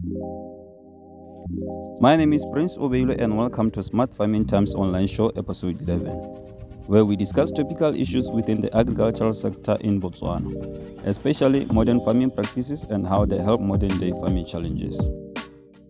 My name is Prince Obeilo and welcome to Smart Farming Times online show episode 11, where we discuss topical issues within the agricultural sector in Botswana, especially modern farming practices and how they help modern day farming challenges.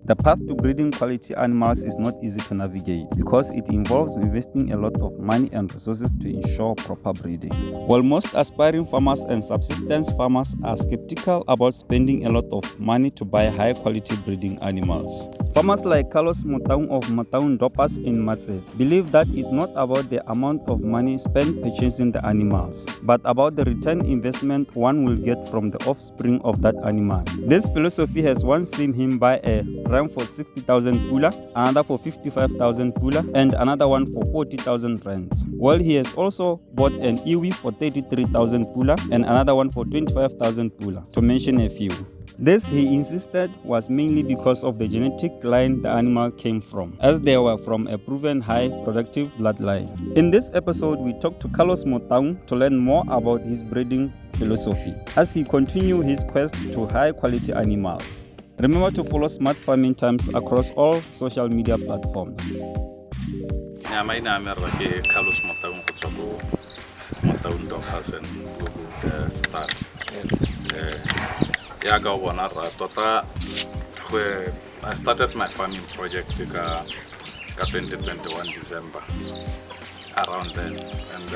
The path to breeding quality animals is not easy to navigate because it involves investing a lot of money and resources to ensure proper breeding. While most aspiring farmers and subsistence farmers are skeptical about spending a lot of money to buy high quality breeding animals, farmers like Carlos Motaung of Motaung-Dorpers in Mmatseta believe that it's not about the amount of money spent purchasing the animals, but about the return investment one will get from the offspring of that animal. This philosophy has once seen him buy a ram for 60,000 pula, another for 55,000 pula, and another one for 40,000 rands. While he has also bought an iwi for 33,000 pula and another one for 25,000 pula, to mention a few. This, he insisted, was mainly because of the genetic line the animal came from, as they were from a proven high productive bloodline. In this episode, we talk to Carlos Motaung to learn more about his breeding philosophy as he continues his quest to high quality animals. Remember to follow Smart Farming Times across all social media platforms. My name is Carlos Motaung go Motaung-Dorpers and Boergoat start. I started my farming project in 2021 December, around then, and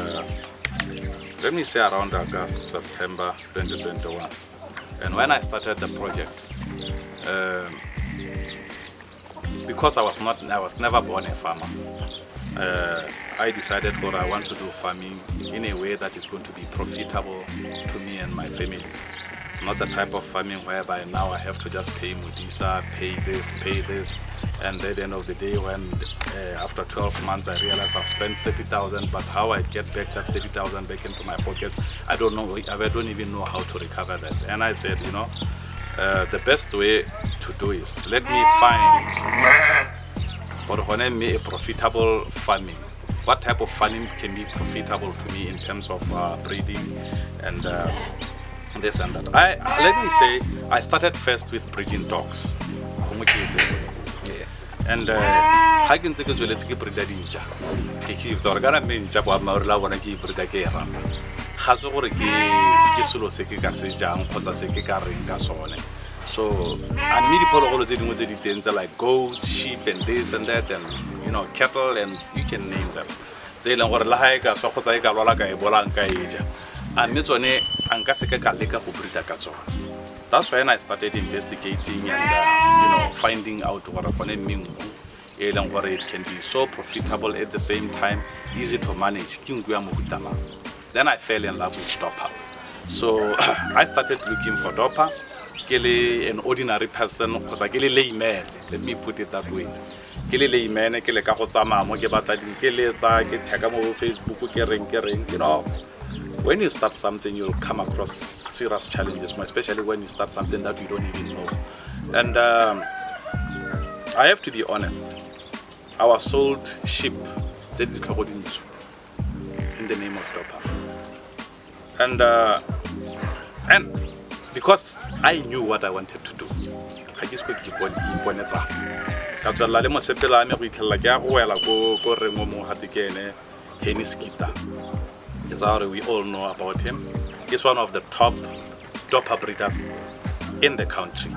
let me say around August, September 2021. And when I started the project, because I was never born a farmer, I decided that I want to do farming in a way that is going to be profitable to me and my family. Not the type of farming whereby now I have to just pay Mudisa, pay this, and at the end of the day, when after 12 months I realize I've spent 30,000, but how I get back that 30,000 back into my pocket, I don't know. I don't even know how to recover that. And I said, the best way to do is let me find a profitable farming. What type of farming can be profitable to me in terms of breeding and this and that. Let me say, I started first with breeding dogs. Yes. And I can take a little breed ninja. If the organ ninja, what Marla wanna give breed again. Hazoriki, Kisuloseki Casijam, Posaseki Karingasone. So, I meet people all dealing with the things like goats, sheep, and this and that, and cattle, and you can name them. They don't want to like a Sokosaika, Rolaka, Bolanka Asia. And that's when I started investigating and finding out what it can be so profitable at the same time, easy to manage. Then I fell in love with Dorper. So I started looking for Dorper, an ordinary person, because I a layman, let me put it that way. Layman, Facebook, when you start something, you'll come across serious challenges, especially when you start something that you don't even know. And I have to be honest, I was sold sheep in the name of Dorper. And because I knew what I wanted to do, I just could keep on it. We all know about him. He's one of the top Dorper breeders in the country,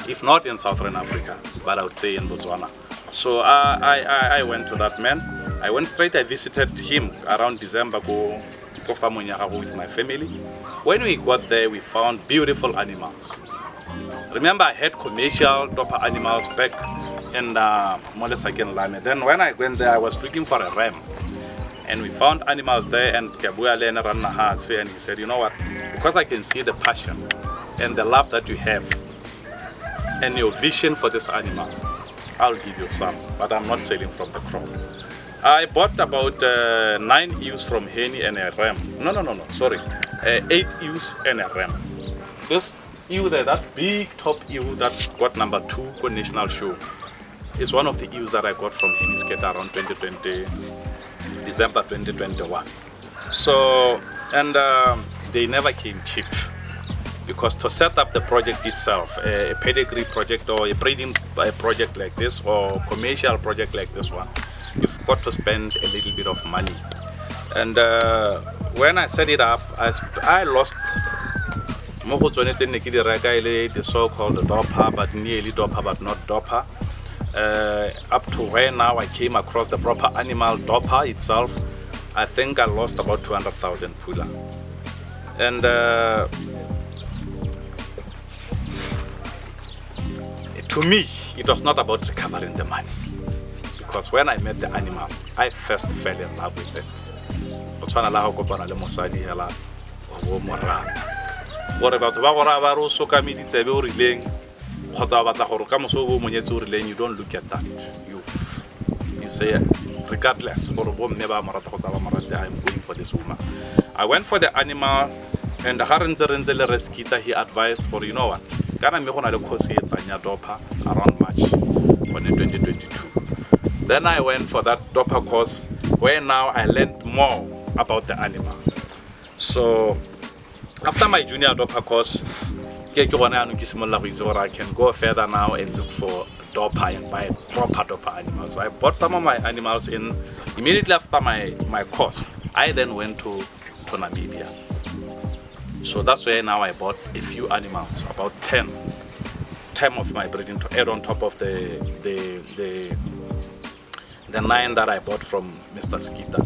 if not in Southern Africa, but I would say in Botswana. So I went to that man. I went straight. I visited him around December with my family. When we got there, we found beautiful animals. Remember, I had commercial Dorper animals back in Molesaken Lame. Then when I went there, I was looking for a ram. And we found animals there, and and he said, you know what, because I can see the passion and the love that you have and your vision for this animal, I'll give you some, but I'm not selling from the crop. I bought about 9 ewes from Henny and a ram. No, sorry. 8 ewes and a ram. This ewe there, that big top ewe that got number 2 go national show, is one of the ewes that I got from Henny's around 2020. December 2021. So, and they never came cheap. because to set up the project itself, a pedigree project or a breeding project like this or commercial project like this one, you've got to spend a little bit of money. And when I set it up, I lost the so-called dorper, but nearly dorper, but not dorper. Up to where now I came across the proper animal dorper itself, I think I lost about 200,000 pula. And to me, it was not about recovering the money, because when I met the animal, I first fell in love with it. You don't look at that. You say, regardless, I'm going for this woman. I went for the animal, and the he advised for, you know what, around March 2022. Then I went for that dorper course, where now I learned more about the animal. So after my junior dorper course, I can go further now and look for dorper and buy proper dorper animals. I bought some of my animals in immediately after my course. I then went to Namibia. So that's where now I bought a few animals, about 10 of my breeding to add on top of the 9 that I bought from Mr. Skita.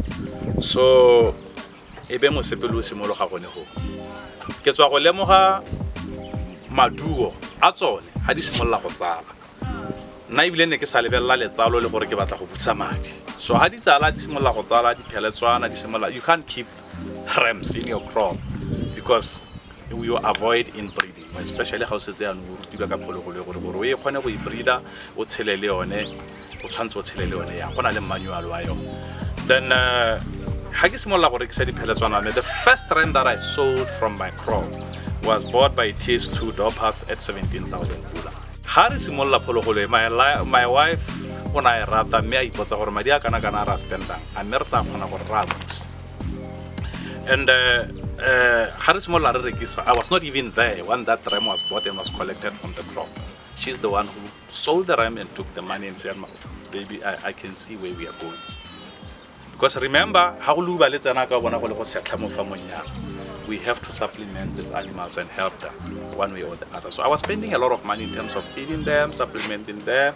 So ebe mo sepelo simolo ga gone go. Ke tswa go lemoga maduo a tsone ha di simolla go tsala. Nna ibile ne ke sa lebella letsalo le gore ke batla go butsa madi. So ha di tsala di simolla go tsala di pheletswana di simolla, you can't keep rams in your crop because you avoid inbreeding, especially how setse ya no rutiwa ka phologolo gore gore o e khone go ibreeda o tshelele yone o tshwantse o tshelele yone ya gona le manual wa yo. Then the first ram that I sold from my crop was bought by TS2 Dorpers at 17,000 pula. My wife, when I rata me, I put a media kana spendang. I merta rabus. And I was not even there when that ram was bought and was collected from the crop. She's the one who sold the ram and took the money and said, baby, I can see where we are going. Because remember, we have to supplement these animals and help them one way or the other. So I was spending a lot of money in terms of feeding them, supplementing them,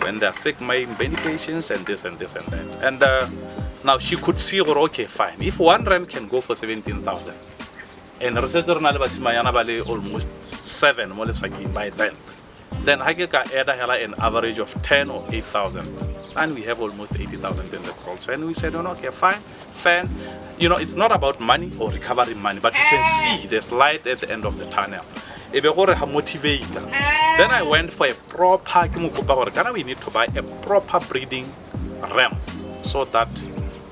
when they're sick, my medications, and this and this and that. And now she could see, okay, fine. If one ram can go for 17,000, and almost 7 by then I get an average of 10 or 8,000. And we have almost 80,000 in the calls. And we said, oh, okay, fine. You know, it's not about money or recovering money, but you can see there's light at the end of the tunnel. Then I went for a proper, we need to buy a proper breeding ram so that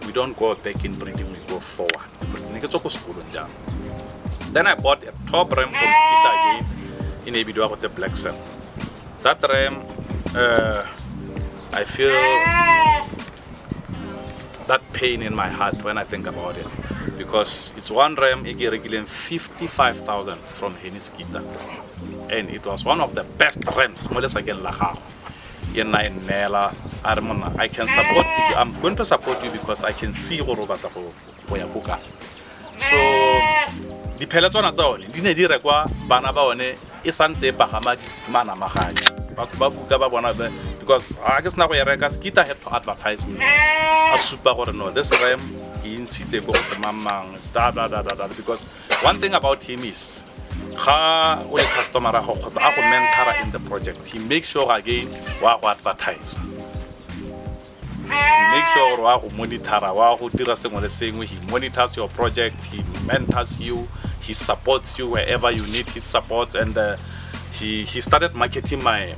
we don't go back in breeding, we go forward. Then I bought a top ram from Skita again in Ebidua with the black cell. That ram, I feel that pain in my heart when I think about it, because it's one ram regularly 55,000 from Skita, and it was one of the best rams. I can support you. I'm going to support you because I can see Boergoat. So the pelletona zone, because I guess now Skita had to advertise me. No, this ram because one thing about him is customer mentor in the project. He makes sure again advertise. He makes sure monitor he monitors your project, he mentors you, he supports you wherever you need his support, and he started marketing my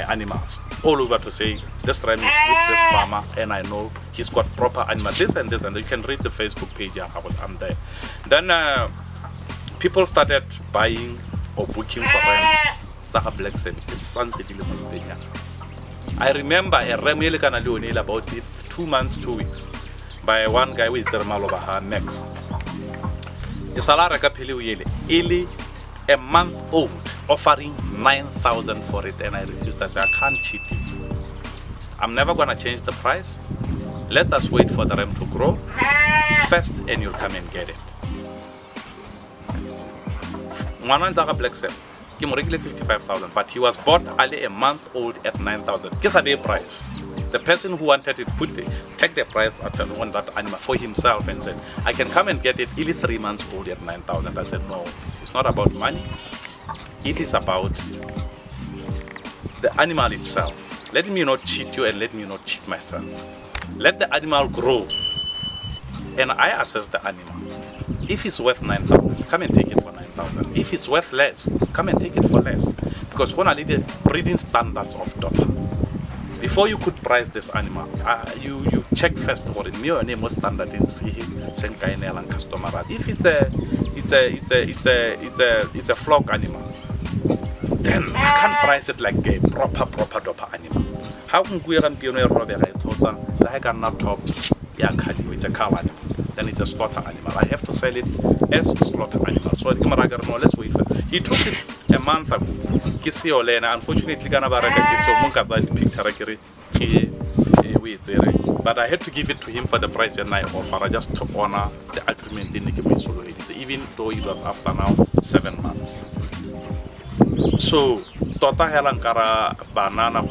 animals all over to say this ram is with this farmer and I know he's got proper animals, this and this, and you can read the Facebook page. I'm there. Then people started buying or booking for rams. Black I remember a ram about 2 months, 2 weeks by one guy with thermal over her necks. a month old, offering 9,000 for it, and I refused. I said, I can't cheat you. I'm never gonna change the price. Let us wait for the ram to grow first, and you'll come and get it. Ngwana Black Sam, he regularly 55,000, but he was bought only a month old at 9,000. Guess the price. The person who wanted it take the price on that animal for himself and said, I can come and get it only 3 months old at 9,000. I said, no, it's not about money. It is about the animal itself. Let me not cheat you and let me not cheat myself. Let the animal grow and I assess the animal. If it's worth 9,000, come and take it for 9,000. If it's worth less, come and take it for less. Because when I lead the breeding standards of Dorper, before you could price this animal, you check first what in your name was standard in customer. If it's a flock animal, then I can't price it like a proper Dorper animal. How can we run pioneer Robert like a not top it's a cow animal, then it's a slaughter animal. I have to sell it as slaughter animal. So let's wait for it. He took it a month ago. Unfortunately, but I had to give it to him for the price and I offer just to honor the agreement in the even though it was after now 7 months. So Tota Helankara banana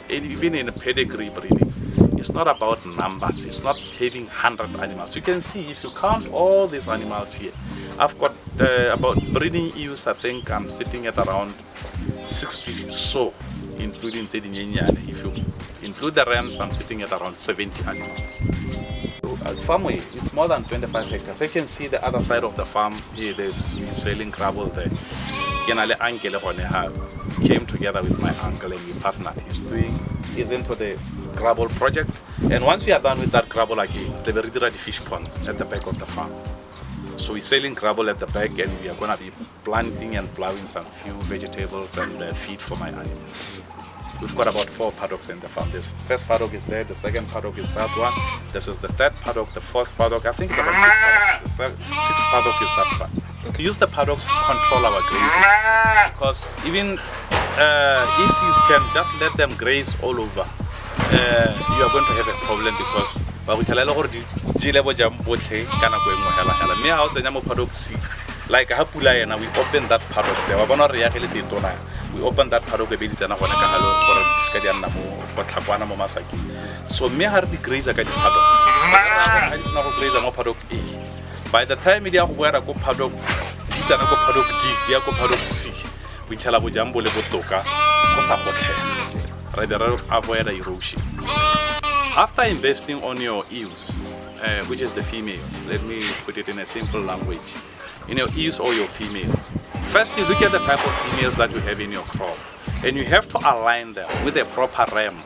even in pedigree breeding, it's not about numbers, it's not having 100 animals. You can see if you count all these animals here, I've got about breeding ewes, I think I'm sitting at around 60 so, including Zedinyanya. If you include the rams, I'm sitting at around 70 animals. Farmway is more than 25 hectares. You can see the other side of the farm here, we're selling gravel there. Came together with my uncle and we partnered. He's into the gravel project, and once we are done with that gravel again, they will redirect the fish ponds at the back of the farm. So we're selling gravel at the back, and we are going to be planting and plowing some few vegetables and feed for my animals. We've got about 4 paddocks in the farm. This first paddock is there, the second paddock is that one, this is the third paddock, the fourth paddock, I think it's about 6 paddocks. The sixth paddock is that side. We use the paddocks to control our grazing, because even if you can just let them graze all over, you are going to have a problem, because like we open that paddock there. We open that paddock so me har the graze ka di paddock by the time we are go paddock go paddock D dia go paddock C we tell abo jambo le botoka go sa gotlhe rather avoid erosion. After investing on your ewes, which is the females, let me put it in a simple language, in your ewes or your females, first you look at the type of females that you have in your crop, and you have to align them with a proper ram.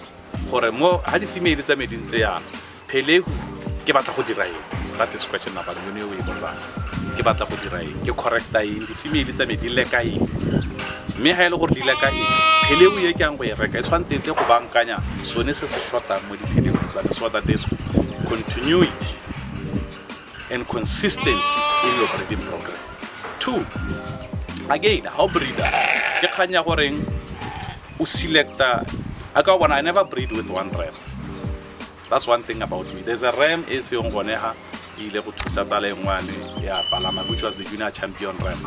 For a more how the female is a medin say pele ke batla go dira eng, that is question number one. You ke batla go dira eng, ke correct the female is a medin le ka eng me ha ile go dile ka eng pele o ye ke ang go e reka e tshwantse go bankanya sone se se shorta mo di pele so that there's continuity and consistency in your breeding program. 2, again, how breeder ke khanya goreng o selecta aka one. I never breed with one ram. That's one thing about me. There's a ram is yung goneha ile go thusa tala engwane ya palama, which was the junior champion ram.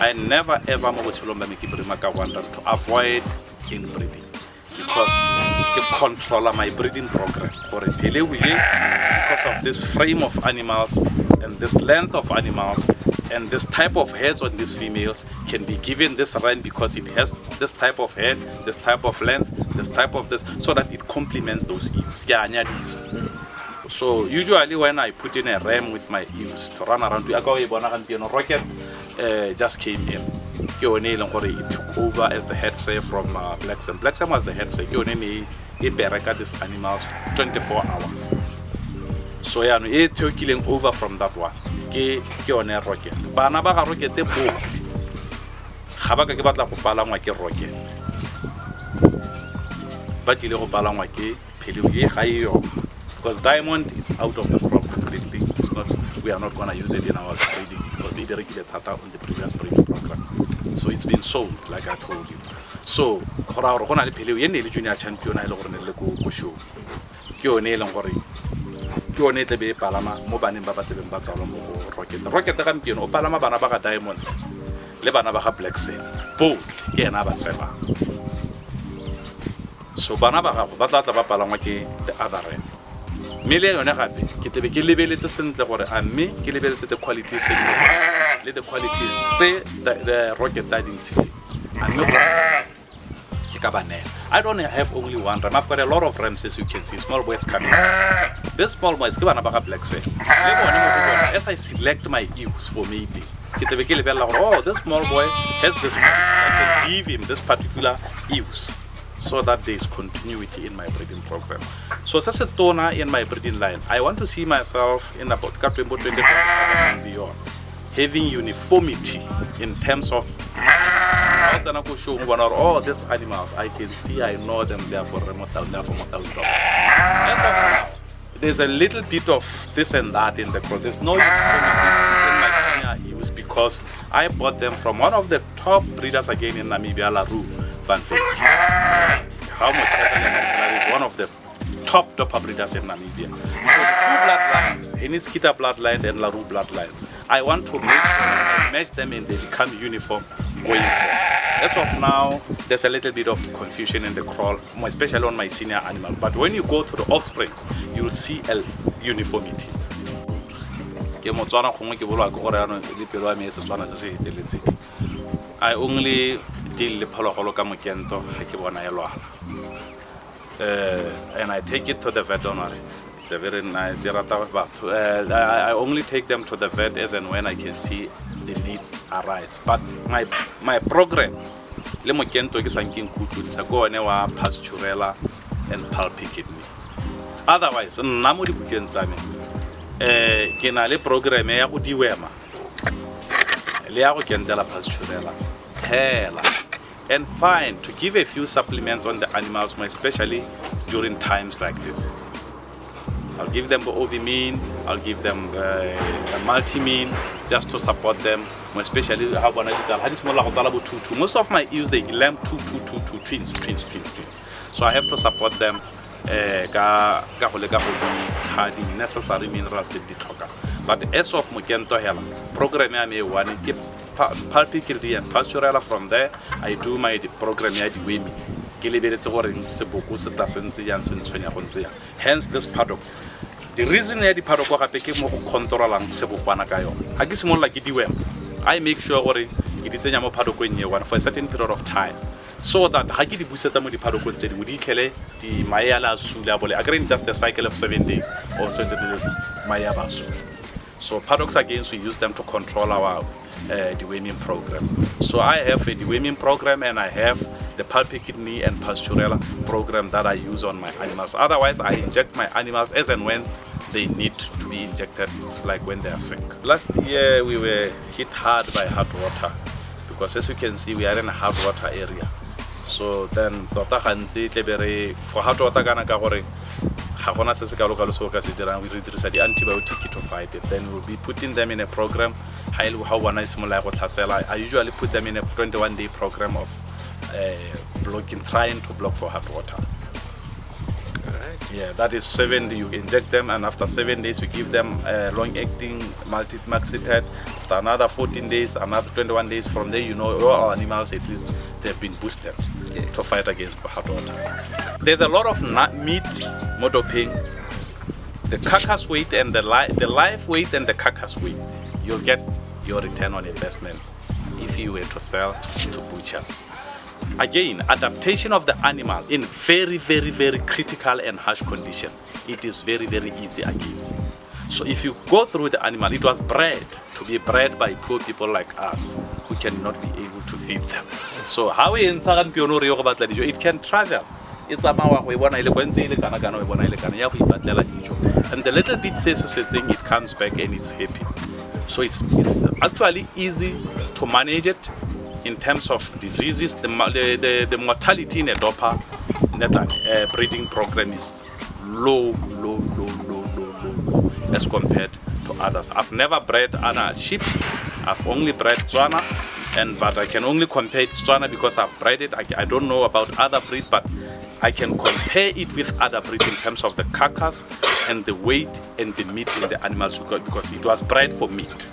I never ever mo botshelo ba me ke breed ka one ram to avoid inbreeding, because ke control my breeding program for a pele because of this frame of animals and this length of animals and this type of hairs on these females can be given this ram because it has this type of hair, this type of length, this type of this, so that it complements those ewes. So usually when I put in a ram with my ewes to run around, Rocket just came in. It took over as the head say from Black Sam. Black Sam was the head say. He these animals 24 hours. So yeah, he took killing over from that one. Ke one Rocket. Bana ba Rocket te both. Habaka ke batla go palangwa ke Rocket. Ba tlile go palangwa ke Pheliwe ga yo. Because Diamond is out of the crop completely. It's not we are not going to use it in our breeding because it already thata on the previous breeding program. So it's been sold, like I told you. So for our le pele ye ne le junior champion a ile gore ne le go show ke yone e leng gore ke yone tle be palama mo baneng ba batlebeng ba tsalo mo rocket ka mpino o palama bana ba ga diamond le bana ba ga black seal both ke ena ba seba. So bana ba gago ba tla ba palangwa ke the other end mme le yone gape ke tebe ke lebeletse sentle gore a mme ke lebeletse the qualities le the qualities the rocket that intsi a mme ke ka banela. I don't have only one ram, I've got a lot of rams, as you can see, small boys coming. This small boys ke bana ba ga black seal as I select my ewes for mating ke tebe ke lebella gore oh this small boy has this I can give him this particular ewes so that there is continuity in my breeding program. So as a tona in my breeding line, I want to see myself in about 2025 and beyond having uniformity in terms of oh these animals I can see, I know them, therefore Motaung, therefore Motaung. As of now, there's a little bit of this and that in the crop. There's no uniformity in my senior ewes because I bought them from one of the top breeders again in Namibia, LaRue Van Veen. How much is one of the top dorper breeders in Namibia. So the two bloodlines, Eniskita bloodline and LaRue bloodlines, I want to make sure I match them and they become uniform going forward. As of now, there's a little bit of confusion in the crawl, especially on my senior animal. But when you go to the offsprings, you'll see a uniformity. I only deal with phologolo ka mokento ga ke bona e lwala. And I take it to the veterinary. It's a very nice I only take them to the vet as and when I can see the needs arise. But my program le mokento ke sanking kutu di sa go one wa pasturela and pulpy kidney. Otherwise nna mo dibukeng tsa me ke na le program ya go diwema le ya go kentela pasturela hela and fine to give a few supplements on the animals, especially during times like this. I'll give them ovimine, I'll give them a multimine just to support them, especially how most of my ewes they lamb twins. So I have to support them the necessary minerals in the toga. But as of Mokento Hela, program I one keep particularly and pasturela. From there I do my program at women. Hence this paddocks. The reason the paddock I make sure it is a paddock for a certain period of time. So that Hagidi Buseta Mudi Paddock would declare the Mayala Sulabole, again just the cycle of 7 days or 20 days Mayaba Sul. So paddocks again we use them to control our deworming program. So I have a deworming program and I have the pulpy kidney and pasturela program that I use on my animals. Otherwise I inject my animals as and when they need to be injected, like when they are sick. Last year we were hit hard by hard water because as you can see we are in a hard water area. So then for hard water we reduce the antibiotic to fight it. Then we'll be putting them in a program. I usually put them in a 21-day program of trying to block for hot water. Yeah, that is 7 days. You inject them, and after 7 days, you give them long-acting Mmatseta. After another 14 days, another 21 days. From there, you know all our animals at least they've been boosted to fight against hot water. There's a lot of meat, Motaung, the carcass weight and the live weight and the carcass weight. You'll get your return on investment if you were to sell to butchers. Again, adaptation of the animal in very critical and harsh condition. It is very easy again. So if you go through the animal, it was bred to be bred by poor people like us who cannot be able to feed them. So how it can travel. It's and the little bit says it comes back and it's happy. So it's actually easy to manage it. In terms of diseases, the mortality in a dorper breeding program is low as compared to others. I've never bred other sheep. I've only bred Tswana, but I can only compare it to Tswana because I've bred it. I don't know about other breeds, but I can compare it with other breeds in terms of the carcass and the weight and the meat in the animals because it was bred for meat.